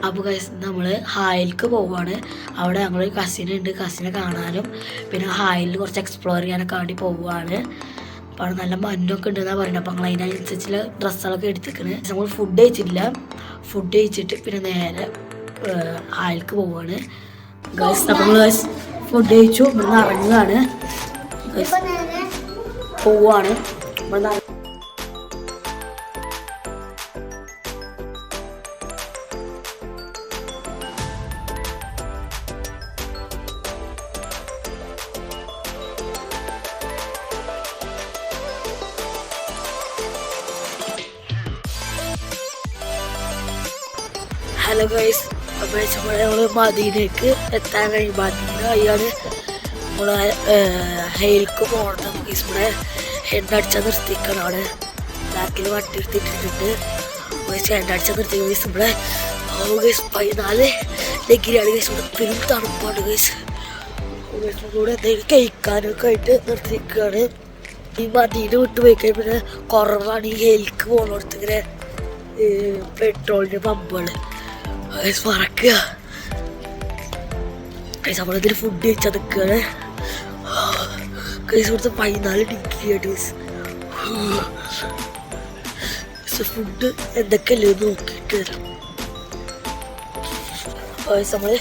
അപ്പോൾ ഗൈസ് നമ്മൾ ഹായിലേക്ക് പോവുകയാണ്. അവിടെ ഞങ്ങളൊരു കസിനുണ്ട്, കസിനെ കാണാനും പിന്നെ ഹായിൽ കുറച്ച് എക്സ്പ്ലോർ ചെയ്യാനൊക്കെ വേണ്ടി പോവുകയാണ്. അപ്പോൾ അവിടെ നല്ല മഞ്ഞൊക്കെ ഉണ്ടെന്നാണ് പറയുന്നത്. അപ്പോൾ ഞങ്ങൾ അതിനനുസരിച്ചുള്ള ഡ്രസ്സുകളൊക്കെ എടുത്തിരിക്കുന്നത്. നമ്മൾ ഫുഡ് കഴിച്ചിട്ടില്ല. ഫുഡ് കഴിച്ചിട്ട് പിന്നെ നേരെ ഹായിലേക്ക് പോവുകയാണ് ഗൈസ്. അപ്പോൾ ഗൈസ് ഫുഡ് കഴിച്ചു, ഇവിടുന്ന് ഇറങ്ങുകയാണ്, പോവുകയാണ്. ഇവിടുന്ന് ഹലോ ഗൈസ്. അപ്പോൾ ഞങ്ങൾ മദീനയ്ക്ക് എത്താൻ കഴിയും. മദീന കഴിയാണ് നമ്മൾ ഹെയിലേക്ക് പോകണം. ഗൈസ് ഇവിടെ എണ്ണടിച്ചാൽ നിർത്തിക്കണം. അവിടെ ബാക്കിൽ വണ്ടി എടുത്തിട്ടിട്ടുണ്ട്. ഗൈസ് എണ്ണടിച്ചാൽ നിർത്തി. ഗൈസ് ഇവിടെ ഗൈസ് 14 ഡിഗ്രിയാണ്. ഗൈസ് ഇവിടെ പെരും തണുപ്പാണ്. ഗൈസ് കൂടെ എന്തെങ്കിലും കഴിക്കാനൊക്കെ ആയിട്ട് നിർത്തിയിരിക്കുകയാണ്. ഈ മദീന വിട്ട് പോയി കഴിഞ്ഞാൽ പിന്നെ കുറവാണ് ഈ ഹെയിലേക്ക് പോകുന്നിടത്ത് ഇങ്ങനെ പെട്രോളിൻ്റെ പമ്പുകൾ. മറക്കുക കൈസ് നമ്മളിതിൽ ഫുഡ് കഴിച്ചാൽ നിൽക്കുകയാണ്. കൈസ് ഇവിടുത്തെ 14 ഡിഗ്രിയാണ് ഗൈസ്. ഫുഡ് എന്തൊക്കെയല്ലേ നോക്കിയിട്ട് വരാം. കൈസ് നമ്മൾ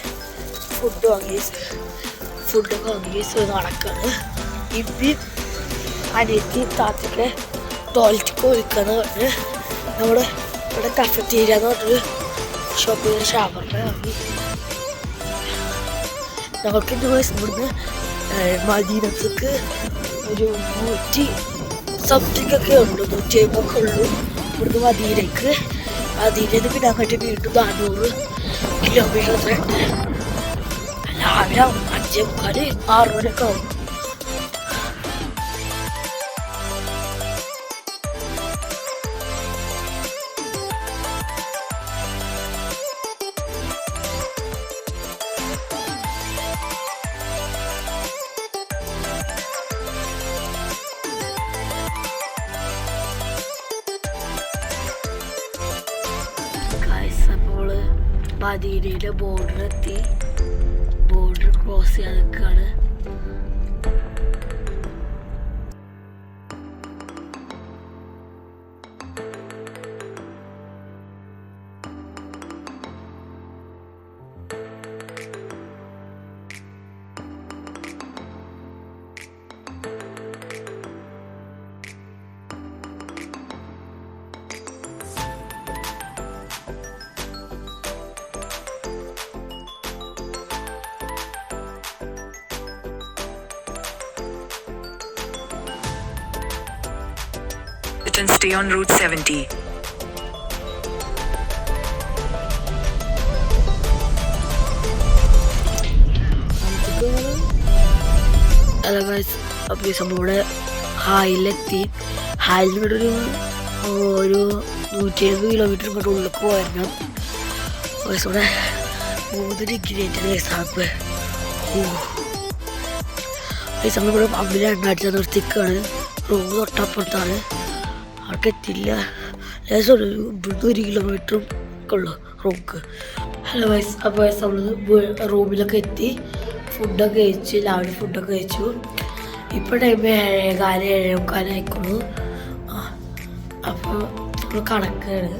ഫുഡൊക്കെ വാങ്ങി നടക്കുകയാണ്. ഇപ്പം അനിയത്തി താത്തൊക്കെ ടോയ്ലറ്റിക്ക് പോയിക്കാന്ന് പറഞ്ഞ് നമ്മുടെ ഇവിടെ കഫറ്റീരിയ എന്ന് പറഞ്ഞൊരു ഷോപ്പിൽ ഷാവർമ വാങ്ങി. ഞങ്ങൾക്ക് ഇവിടുന്ന് മദീനത്തേക്ക് ഒരു 100 സംതിങ് ഒക്കെ ഉള്ളൂ, 150 ഒക്കെ ഉള്ളൂ ഇവിടുന്ന് മദീനയ്ക്ക്. മദീനയിൽ പിന്നെ അങ്ങോട്ട് വീണ്ടും 400 കിലോമീറ്റർ ഉണ്ട്. രാവിലെ 5:45 6 മണിയൊക്കെ ആവും. അപ്പോൾ മദീനയിലെ ബോർഡറെത്തി, ബോർഡർ ക്രോസ് ചെയ്യാൻ നിൽക്കുകയാണ്. And stay on Route 70. Hello guys. അപ്പോൾ നമ്മളിവിടെ ഹായിലെത്തി. ഹായിൽ ഇവിടെ ഒരു 170 കിലോമീറ്റർ ഇങ്ങോട്ട് ഉള്ളിലേക്ക് പോയിരുന്നു. ഗൈസ് ഇവിടെ 3 ഡിഗ്രി ആയിട്ട് ഗൈസ് തണുപ്പ്. ഗൈസ് നമ്മളിവിടെ പമ്പിൽ എണ്ണ അടിച്ചാൽ നിർത്തിക്കുകയാണ്. റൂം തൊട്ടപ്പുറത്താണ്, അവർക്ക് എത്തില്ല. ലേശം ഇവിടുന്ന് 1 കിലോമീറ്ററും ഒക്കെ ഉള്ളു റൂമിക്ക്. Hello guys. അപ്പോൾ നമ്മൾ റൂമിലൊക്കെ എത്തി, ഫുഡൊക്കെ കഴിച്ചു, രാവിലെ ഫുഡൊക്കെ കഴിച്ചു. ഇപ്പോൾ ടൈം 7:45 ആയിക്കോളൂ. അപ്പോൾ നമ്മൾ കണക്കാണ്.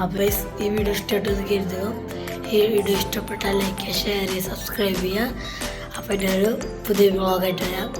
അപ്പോൾ ഈ വീഡിയോ ഇഷ്ടപ്പെട്ടെന്ന് കരുതുക. ഈ വീഡിയോ ഇഷ്ടപ്പെട്ടാൽ ലൈക്ക് ചെയ്യുക, ഷെയർ ചെയ്യുക, സബ്സ്ക്രൈബ് ചെയ്യുക. അപ്പോൾ എൻ്റെ ഒരു പുതിയ വ്ളോഗായിട്ട് വരാം.